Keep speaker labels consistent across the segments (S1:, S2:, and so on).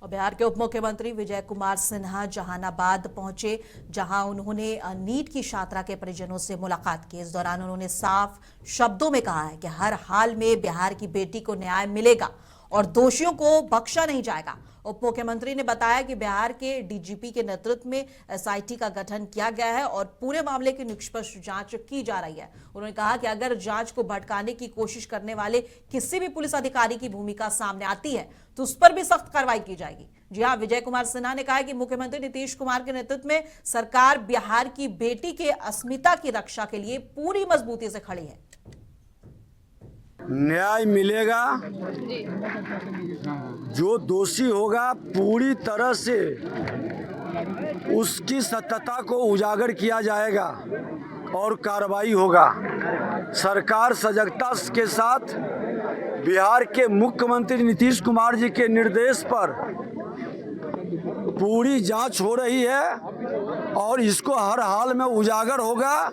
S1: और बिहार के उप मुख्यमंत्री विजय कुमार सिन्हा जहानाबाद पहुंचे, जहां उन्होंने नीट की छात्रा के परिजनों से मुलाकात की। इस दौरान उन्होंने साफ शब्दों में कहा है कि हर हाल में बिहार की बेटी को न्याय मिलेगा और दोषियों को बख्शा नहीं जाएगा। उप मुख्यमंत्री ने बताया कि बिहार के डीजीपी के नेतृत्व में एसआईटी का गठन किया गया है और पूरे मामले की निष्पक्ष जांच की जा रही है। उन्होंने कहा कि अगर जांच को भटकाने की कोशिश करने वाले किसी भी पुलिस अधिकारी की भूमिका सामने आती है तो उस पर भी सख्त कार्रवाई की जाएगी। जी हां, विजय कुमार सिन्हा ने कहा कि मुख्यमंत्री नीतीश कुमार के नेतृत्व में सरकार बिहार की बेटी के अस्मिता की रक्षा के लिए पूरी मजबूती से खड़ी है।
S2: न्याय मिलेगा, जो दोषी होगा पूरी तरह से उसकी सत्यता को उजागर किया जाएगा और कार्रवाई होगा। सरकार सजगता के साथ बिहार के मुख्यमंत्री नीतीश कुमार जी के निर्देश पर पूरी जांच हो रही है और इसको हर हाल में उजागर होगा।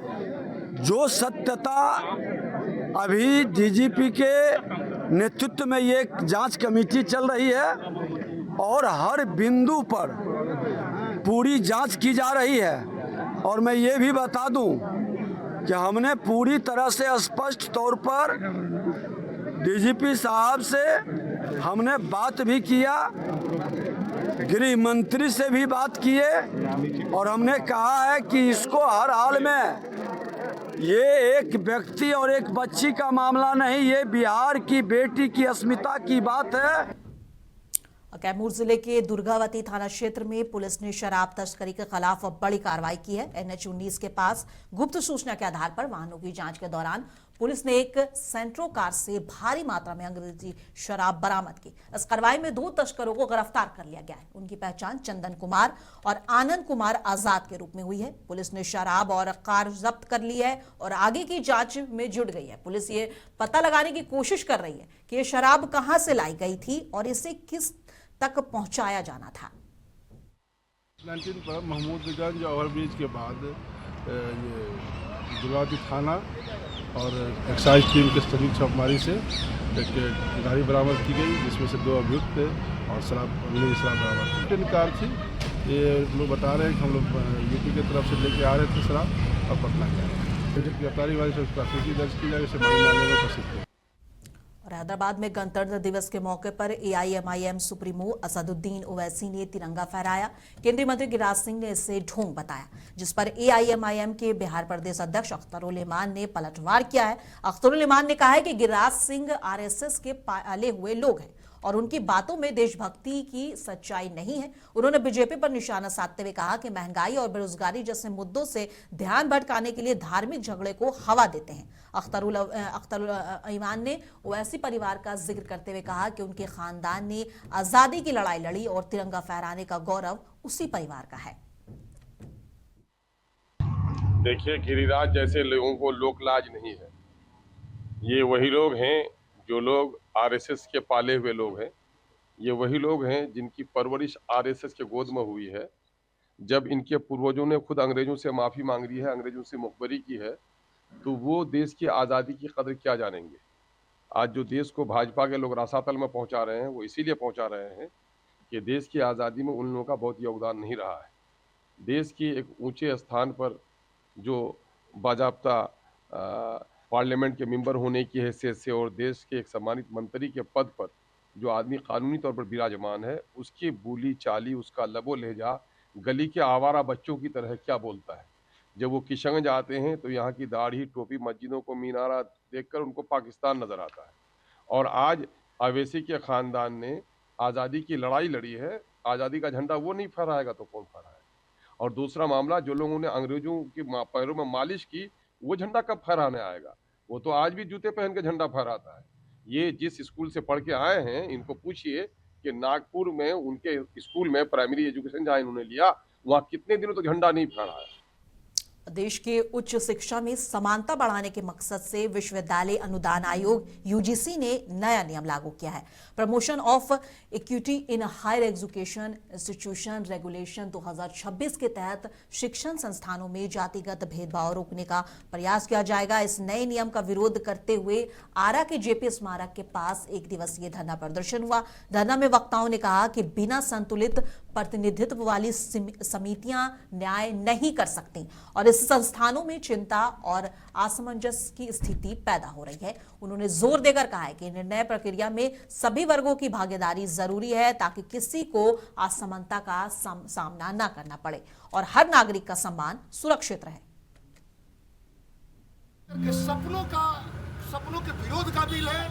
S2: जो सत्यता अभी डीजीपी के नेतृत्व में ये जांच कमेटी चल रही है और हर बिंदु पर पूरी जांच की जा रही है। और मैं ये भी बता दूं कि हमने पूरी तरह से स्पष्ट तौर पर डीजीपी साहब से हमने बात भी किया, गृह मंत्री से भी बात किए और हमने कहा है कि इसको हर हाल में, ये एक व्यक्ति और एक बच्ची का मामला नहीं, ये बिहार की बेटी की अस्मिता की बात है।
S1: कैमूर जिले के दुर्गावती थाना क्षेत्र में पुलिस ने शराब तस्करी के खिलाफ बड़ी कार्रवाई की है। NH-19 के पास गुप्त सूचना के आधार पर वाहनों की जांच के दौरान पुलिस ने एक सेंट्रो कार से भारी मात्रा में अंग्रेजी शराब बरामद की। इस कार्रवाई में 2 तस्करों को गिरफ्तार कर लिया गया है। उनकी पहचान चंदन कुमार और आनंद कुमार आजाद के रूप में हुई है। पुलिस ने शराब और कार जब्त कर ली है और आगे की जांच में जुट गई है। पुलिस ये पता लगाने की कोशिश कर रही है कि ये शराब कहां से लाई गई थी और इसे किस तक पहुंचाया जाना था।
S3: 19 पर महमूदगंज ओवरब्रिज के बाद ये दुर्गावती थाना और एक्साइज टीम के संयुक्त छापेमारी से एक गाड़ी बरामद की गई, जिसमें से 2 अभियुक्त और अंग्रेजी शराब बरामद की। कार थी, ये लोग बता रहे हैं कि हम लोग यूपी की तरफ से लेके आ रहे थे शराब और पटना के आ रहे थे। गिरफ्तारी वाली से प्राथमिकी दर्ज की जाए, इसे न्यायालय में प्रेषित किया।
S1: और हैदराबाद में गणतंत्र दिवस के मौके पर AIMIM सुप्रीमो असदुद्दीन ओवैसी ने तिरंगा फहराया। केंद्रीय मंत्री गिरिराज सिंह ने इसे ढोंग बताया, जिस पर AIMIM के बिहार प्रदेश अध्यक्ष अख्तरुल इमान ने पलटवार किया है। अख्तरुल इमान ने कहा है कि गिरिराज सिंह RSS के पाले हुए लोग हैं और उनकी बातों में देशभक्ति की सच्चाई नहीं है। उन्होंने बीजेपी पर निशाना साधते हुए कहा कि महंगाई और बेरोजगारी जैसे मुद्दों से ध्यान भटकाने के लिए धार्मिक झगड़े को हवा देते हैं। अख्तरुल ईमान ने ओवैसी परिवार का जिक्र करते हुए कहा कि उनके खानदान ने आजादी की लड़ाई लड़ी और तिरंगा फहराने का गौरव उसी परिवार का है।
S4: देखिए, गिरिराज जैसे लोगों को लोकलाज नहीं है। ये वही लोग हैं जो लोग RSS के पाले हुए लोग हैं। ये वही लोग हैं जिनकी परवरिश RSS के गोद में हुई है। जब इनके पूर्वजों ने खुद अंग्रेजों से माफ़ी मांग ली है, अंग्रेजों से मुखबरी की है, तो वो देश की आज़ादी की कदर क्या जानेंगे। आज जो देश को भाजपा के लोग रसातल में पहुंचा रहे हैं, वो इसीलिए पहुंचा रहे हैं कि देश की आज़ादी में उन लोगों का बहुत योगदान नहीं रहा है। देश की एक ऊंचे स्थान पर जो बाजाब्ता पार्लियामेंट के मेंबर होने की हैसियत से और देश के एक सम्मानित मंत्री के पद पर जो आदमी कानूनी तौर पर विराजमान है, उसकी बोली चाली, उसका लबो लहजा गली के आवारा बच्चों की तरह क्या बोलता है। जब वो किशनगंज आते हैं तो यहाँ की दाढ़ी, टोपी, मस्जिदों को मीनारा देखकर उनको पाकिस्तान नजर आता है। और आज अवैसी के खानदान ने आज़ादी की लड़ाई लड़ी है, आज़ादी का झंडा वो नहीं फहराएगा तो कौन फहराएगा। और दूसरा मामला, जो लोगों ने अंग्रेजों के पैरों में मालिश की, वो झंडा कब फहराने आएगा। वो तो आज भी जूते पहन के झंडा फहराता है। ये जिस स्कूल से पढ़ के आए हैं, इनको पूछिए कि नागपुर में उनके स्कूल में प्राइमरी एजुकेशन जहाँ इन्होंने लिया, वहाँ कितने दिनों तक झंडा नहीं फहराया।
S1: देश के उच्च शिक्षा में समानता बढ़ाने के मकसद से विश्वविद्यालय अनुदान आयोग यूजीसी ने नया नियम लागू किया है। Promotion of equity in higher education institution regulation 2026 के तहत शिक्षण संस्थानों में जातिगत भेदभाव रोकने का प्रयास किया जाएगा। इस नए नियम का विरोध करते हुए आरा के जेपी स्मारक के पास एक दिवसीय धरना प्रदर्शन हुआ। धरना में वक्ताओं ने कहा कि बिना संतुलित प्रतिनिधित्व वाली समितियां न्याय नहीं कर सकती और इस संस्थानों में चिंता और असमंजस की स्थिति पैदा हो रही है। उन्होंने जोर देकर कहा है कि निर्णय प्रक्रिया में सभी वर्गों की भागीदारी जरूरी है ताकि किसी को असमानता का सामना न करना पड़े और हर नागरिक का सम्मान सुरक्षित रहे।
S5: सपनों के विरोध का बिल है,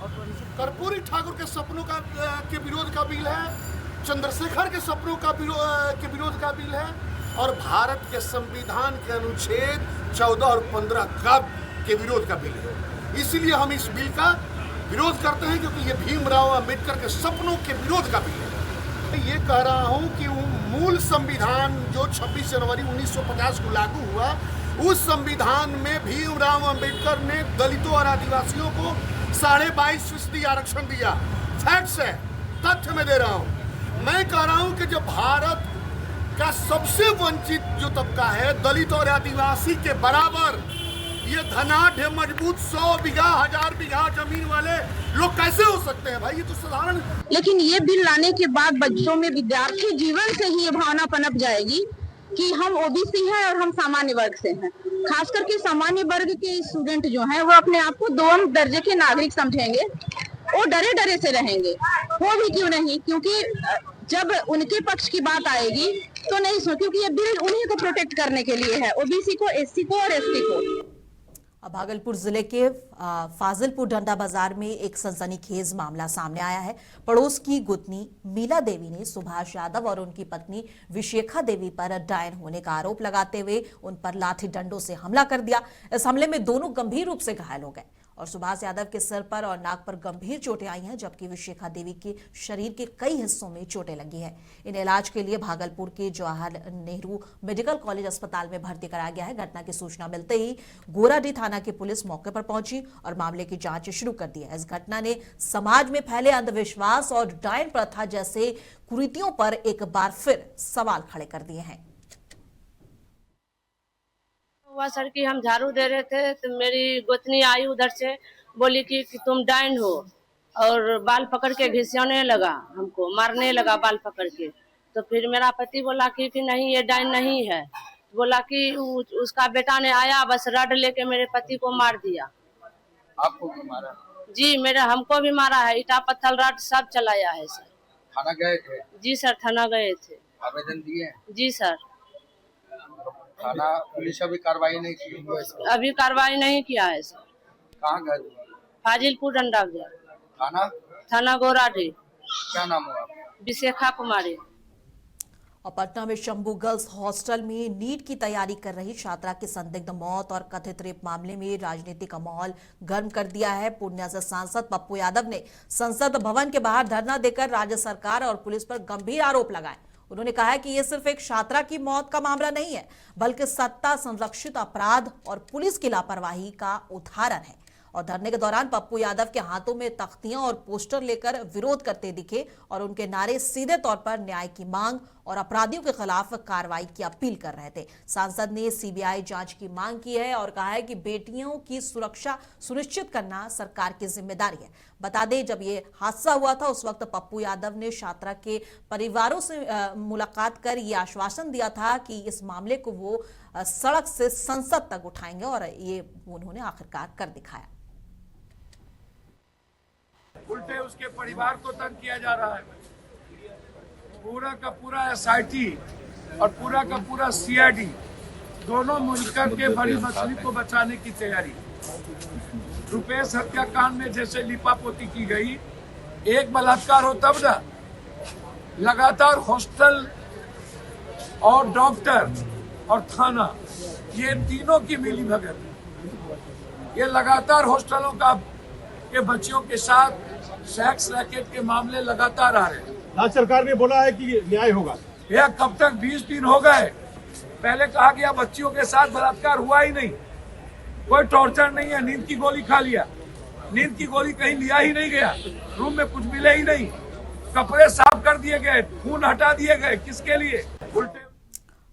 S5: कर्पूरी ठाकुर के सपनों के विरोध का बिल है, चंद्रशेखर के सपनों के विरोध का बिल है और भारत के संविधान के अनुच्छेद 14 और 15 के विरोध का बिल है। इसलिए हम इस बिल का विरोध करते हैं क्योंकि ये भीमराव अंबेडकर के सपनों के विरोध का बिल है। ये कह रहा हूँ कि मूल संविधान जो 26 जनवरी 1950 को लागू हुआ, उस संविधान में भीमराव अंबेडकर ने दलितों और आदिवासियों को 22.5% आरक्षण दिया। फैक्ट्स है, तथ्य में दे रहा हूँ। मैं कह रहा हूँ कि जब भारत का सबसे वंचित जो तबका है दलित और आदिवासी के बराबर, ये धनाढ़ मजबूत 100 बीघा 1000 बीघा जमीन वाले लोग कैसे हो सकते हैं भाई? ये तो साधारण।
S6: लेकिन ये बिल लाने के बाद बच्चों में विद्यार्थी जीवन से ही ये भावना पनप जाएगी कि हम ओबीसी हैं और हम सामान्य वर्ग से हैं। खास करके सामान्य वर्ग के स्टूडेंट जो हैं वो अपने आप को 2 दर्जे के नागरिक समझेंगे, वो डरे डरे से रहेंगे। वो भी क्यों नहीं, क्योंकि जब उनके पक्ष की बात आएगी तो नहीं सुन, क्योंकि ये बिल उन्हीं को प्रोटेक्ट करने के लिए है, ओबीसी को, एससी को और एसटी को।
S1: भागलपुर जिले के फाजिलपुर डंडा बाजार में एक सनसनीखेज मामला सामने आया है। पड़ोस की गुतनी मीला देवी ने सुभाष यादव और उनकी पत्नी विशेखा देवी पर डायन होने का आरोप लगाते हुए उन पर लाठी डंडों से हमला कर दिया। इस हमले में दोनों गंभीर रूप से घायल हो गए और सुभाष यादव के सिर पर और नाक पर गंभीर चोटें आई हैं, जबकि विशेखा देवी के शरीर के कई हिस्सों में चोटें लगी हैं। इन्हें इलाज के लिए भागलपुर के जवाहर नेहरू मेडिकल कॉलेज अस्पताल में भर्ती कराया गया है। घटना की सूचना मिलते ही गोराडीह थाना की पुलिस मौके पर पहुंची और मामले की जांच शुरू कर दी है। इस घटना ने समाज में फैले अंधविश्वास और डायन प्रथा जैसे कुरीतियों पर एक बार फिर सवाल खड़े कर दिए हैं।
S7: हुआ सर कि हम झाड़ू दे रहे थे तो मेरी गोतनी आई उधर से, बोली कि तुम डायन हो और बाल पकड़ के घिसियाने लगा, हमको मारने लगा बाल पकड़ के। तो फिर मेरा पति बोला कि नहीं ये डायन नहीं है, बोला कि उसका बेटा ने आया बस रड लेके मेरे पति को मार दिया।
S8: आपको भी मारा? जी
S7: हमको भी मारा है, ईटा पत्थर रड सब चलाया है सर।
S8: थाना गए थे?
S7: जी सर थाना गए थे।
S8: आवेदन दिए?
S7: जी सर।
S8: थाना पुलिस अभी कार्रवाई नहीं की?
S7: अभी कार्रवाई नहीं किया है सर।
S8: कहाँ गए?
S7: फाजिलपुर डंडा गया।
S8: थाना
S7: गोराडीह।
S8: क्या नाम हुआ?
S7: विशेखा कुमारी।
S1: और पटना में शंभू गर्ल्स हॉस्टल में नीट की तैयारी कर रही छात्रा की संदिग्ध मौत और कथित रेप मामले में राजनीति का माहौल गर्म कर दिया है। पूर्णिया से सांसद पप्पू यादव ने संसद भवन के बाहर धरना देकर राज्य सरकार और पुलिस पर गंभीर आरोप लगाए। उन्होंने कहा है कि यह सिर्फ एक छात्रा की मौत का मामला नहीं है, बल्कि सत्ता संरक्षित अपराध और पुलिस की लापरवाही का उदाहरण है। और धरने के दौरान पप्पू यादव के हाथों में तख्तियां और पोस्टर लेकर विरोध करते दिखे और उनके नारे सीधे तौर पर न्याय की मांग और अपराधियों के खिलाफ कार्रवाई की अपील कर रहे थे। सांसद ने सीबीआई जांच की मांग की है और कहा है कि बेटियों की सुरक्षा सुनिश्चित करना सरकार की जिम्मेदारी है। बता दें, जब ये हादसा हुआ था उस वक्त पप्पू यादव ने छात्रा के परिवारों से मुलाकात कर ये आश्वासन दिया था कि इस मामले को वो सड़क से संसद तक उठाएंगे और ये उन्होंने आखिरकार कर दिखाया।
S9: उल्टे उसके परिवार को तंग किया जा रहा है। पूरा का पूरा एसआईटी और पूरा का पूरा सीआईडी दोनों मिलकर के बड़ी मछली को बचाने की तैयारी। रुपेश हत्याकांड में जैसे लिपापोती की गई, एक बलात्कार हो तब ना, लगातार हॉस्टल और डॉक्टर और थाना ये तीनों की मिलीभगत, ये लगातार हॉस्टलों के बच्चियों के साथ सेक्स रैकेट के मामले लगातार आ रहे हैं।
S10: राज्य सरकार ने बोला है कि न्याय होगा।
S9: यह कब तक 20 दिन हो गए, पहले कहा गया बच्चियों के साथ बलात्कार हुआ ही नहीं, कोई टॉर्चर नहीं है, नींद की गोली खा लिया, नींद की गोली कहीं लिया ही नहीं गया, रूम में कुछ मिले ही नहीं, कपड़े साफ कर दिए गए, खून हटा दिए गए, किसके लिए? उल्टे।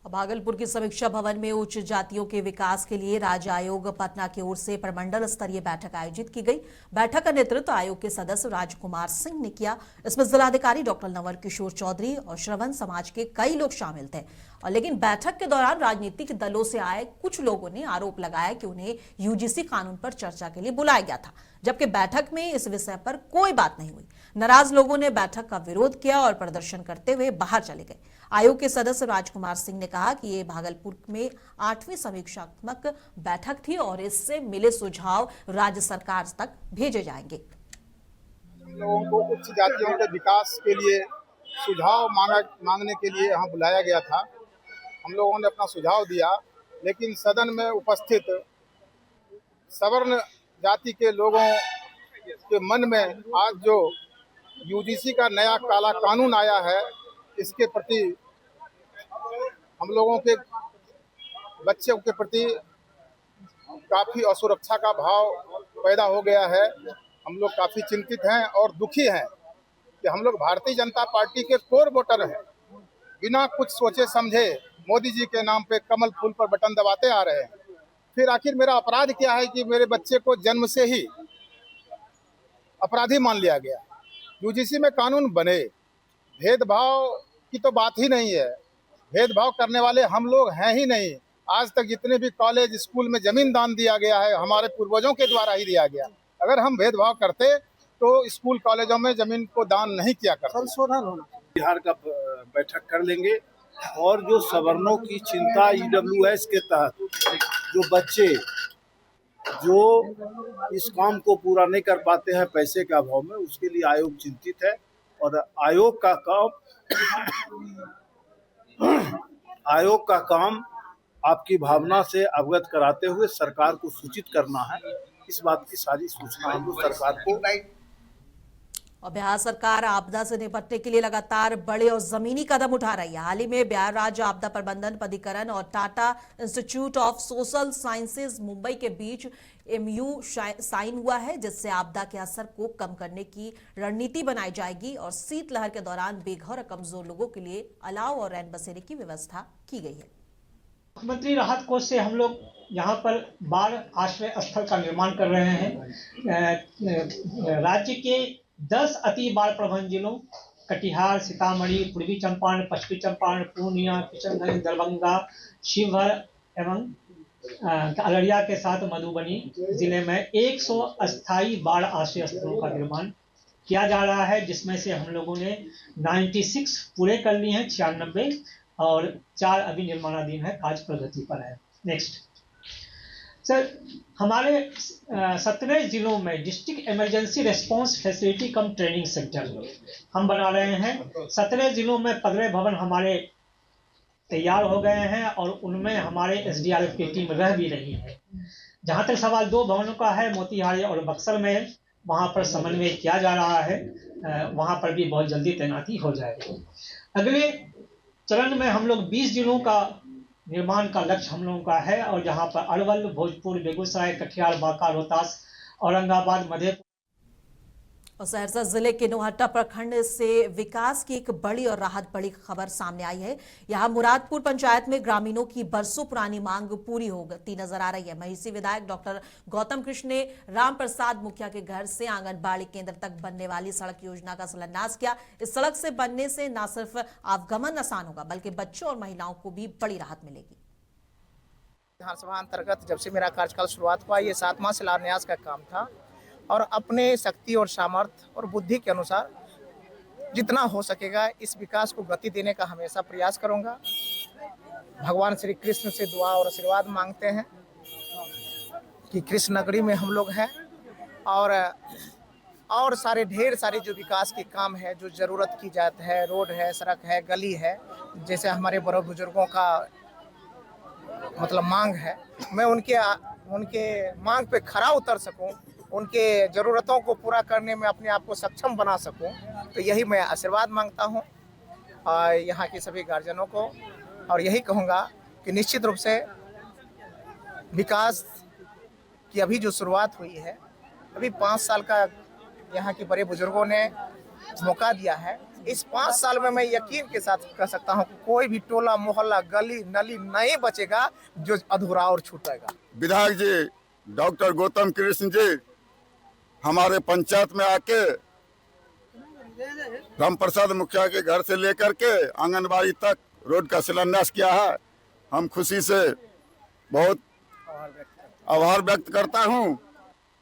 S1: भागलपुर की समीक्षा भवन में उच्च जातियों के विकास के लिए राज्य आयोग पटना की ओर से प्रमंडल स्तरीय बैठक आयोजित की गई। बैठक का नेतृत्व आयोग के सदस्य राजकुमार सिंह ने किया। इसमें जिलाधिकारी डॉक्टर नवल किशोर चौधरी और श्रवण समाज के कई लोग शामिल थे। और लेकिन बैठक के दौरान राजनीतिक दलों से आए कुछ लोगों ने आरोप लगाया कि उन्हें यूजीसी कानून पर चर्चा के लिए बुलाया गया था, जबकि बैठक में इस विषय पर कोई बात नहीं हुई। नाराज लोगों ने बैठक का विरोध किया और प्रदर्शन करते हुए बाहर चले गए। आयोग के सदस्य राजकुमार सिंह ने कहा कि ये भागलपुर में 8वीं समीक्षात्मक बैठक थी और इससे मिले सुझाव राज्य सरकार तक भेजे जाएंगे।
S8: लोगों को उच्च जातियों के विकास के लिए सुझाव मांगने के लिए यहाँ बुलाया गया था। हम लोगों ने अपना सुझाव दिया, लेकिन सदन में उपस्थित सवर्ण जाति के लोगों के मन में आज जो यूजीसी का नया काला कानून आया है, इसके प्रति हम लोगों के बच्चों के प्रति काफ़ी असुरक्षा का भाव पैदा हो गया है। हम लोग काफ़ी चिंतित हैं और दुखी हैं कि हम लोग भारतीय जनता पार्टी के कोर वोटर हैं। बिना कुछ सोचे समझे मोदी जी के नाम पे कमल फूल पर बटन दबाते आ रहे हैं। फिर आखिर मेरा अपराध क्या है कि मेरे बच्चे को जन्म से ही अपराधी मान लिया गया। यूजीसी में कानून बने, भेदभाव की तो बात ही नहीं है। भेदभाव करने वाले हम लोग हैं ही नहीं। आज तक जितने भी कॉलेज स्कूल में जमीन दान दिया गया है, हमारे पूर्वजों के द्वारा ही दिया गया। अगर हम भेदभाव करते तो स्कूल कॉलेजों में जमीन को दान नहीं किया करते।
S5: संशोधन होना।
S10: बिहार का बैठक कर लेंगे और जो सवर्णों की चिंता ईडब्ल्यूएस के तहत जो बच्चे जो इस काम को पूरा नहीं कर पाते हैं पैसे के अभाव में, उसके लिए आयोग चिंतित है। और आयोग का काम आपकी भावना से अवगत कराते हुए सरकार को सूचित करना है। इस बात की सारी सूचना हम सरकार को।
S1: और बिहार सरकार आपदा से निपटने के लिए लगातार बड़े और जमीनी कदम उठा रही है। हाल ही में बिहार राज्य आपदा प्रबंधन प्राधिकरण और Tata institute of social sciences Mumbai के बीच MOU साइन हुआ है, जिससे आपदा के असर को कम करने की रणनीति बनाई जाएगी और शीतलहर के दौरान बेघर और कमजोर लोगों के लिए अलाव और रैन बसेरे की व्यवस्था की गई है।
S11: मुख्यमंत्री राहत कोष से हम लोग यहाँ पर बाढ़ आश्रय स्थल का निर्माण कर रहे हैं। राज्य के 10 अति बाढ़ प्रभावित जिलों कटिहार, सीतामढ़ी, पूर्वी चंपारण, पश्चिमी चंपारण, पूर्णिया, किशनगंज, दरभंगा, शिवहर एवं अररिया के साथ मधुबनी जिले में 100 अस्थायी बाढ़ आश्रय स्थलों का निर्माण किया जा रहा है, जिसमें से हम लोगों ने 96 पूरे कर लिए हैं, 96 और 4 अभी निर्माणाधीन है, कार्य प्रगति पर है। नेक्स्ट सर, हमारे 17 जिलों में डिस्ट्रिक्ट इमरजेंसी रेस्पॉन्स फैसिलिटी कम ट्रेनिंग सेंटर हम बना रहे हैं। 17 जिलों में 15 भवन हमारे तैयार हो गए हैं और उनमें हमारे SDRF की टीम रह भी रही है। जहां तक सवाल 2 भवनों का है, मोतिहारी और बक्सर में, वहां पर समन्वय किया जा रहा है, वहां पर भी बहुत जल्दी तैनाती हो जाएगी। अगले चरण में हम लोग 20 जिलों का निर्माण का लक्ष्य हम लोगों का है, और जहां पर अरवल, भोजपुर, बेगूसराय, कटिहार, बांका, रोहतास, औरंगाबाद, मधेपुरा
S1: और सहरसा जिले के नोहट्टा प्रखंड से विकास की एक बड़ी और राहत बड़ी खबर सामने आई है। यहां मुरादपुर पंचायत में ग्रामीणों की बरसों पुरानी मांग पूरी होती नजर आ रही है। महिषी विधायक डॉक्टर गौतम कृष्ण ने राम प्रसाद मुखिया के घर से आंगनबाड़ी केंद्र तक बनने वाली सड़क योजना का शिलान्यास किया। इस सड़क से बनने से न सिर्फ आवागमन आसान होगा, बल्कि बच्चों और महिलाओं को भी बड़ी राहत मिलेगी।
S12: विधानसभा अंतर्गत जब से मेरा कार्यकाल शुरुआत हुआ, ये 7वां शिलान्यास का काम था, और अपने शक्ति और सामर्थ्य और बुद्धि के अनुसार जितना हो सकेगा इस विकास को गति देने का हमेशा प्रयास करूंगा। भगवान श्री कृष्ण से दुआ और आशीर्वाद मांगते हैं कि कृष्ण नगरी में हम लोग हैं, और सारे ढेर सारे जो विकास के काम है, जो ज़रूरत की जाती है, रोड है, सड़क है, गली है, जैसे हमारे बड़े बुजुर्गों का मतलब मांग है, मैं उनके मांग पे खरा उतर सकूं, उनके ज़रूरतों को पूरा करने में अपने आप को सक्षम बना सकूं, तो यही मैं आशीर्वाद मांगता हूं यहाँ के सभी गार्जियनों को, और यही कहूँगा कि निश्चित रूप से विकास की अभी जो शुरुआत हुई है, अभी 5 साल का यहाँ के बड़े बुजुर्गों ने मौका दिया है। इस 5 साल में मैं यकीन के साथ कह सकता हूँ कोई भी टोला मोहल्ला गली नली नहीं बचेगा जो अधूरा और छूटेगा।
S13: विधायक जी डॉक्टर गौतम कृष्ण जी हमारे पंचायत में आके राम प्रसाद मुखिया के घर से लेकर के आंगनबाड़ी तक रोड का शिलान्यास किया है। हम खुशी से बहुत आभार व्यक्त करता हूं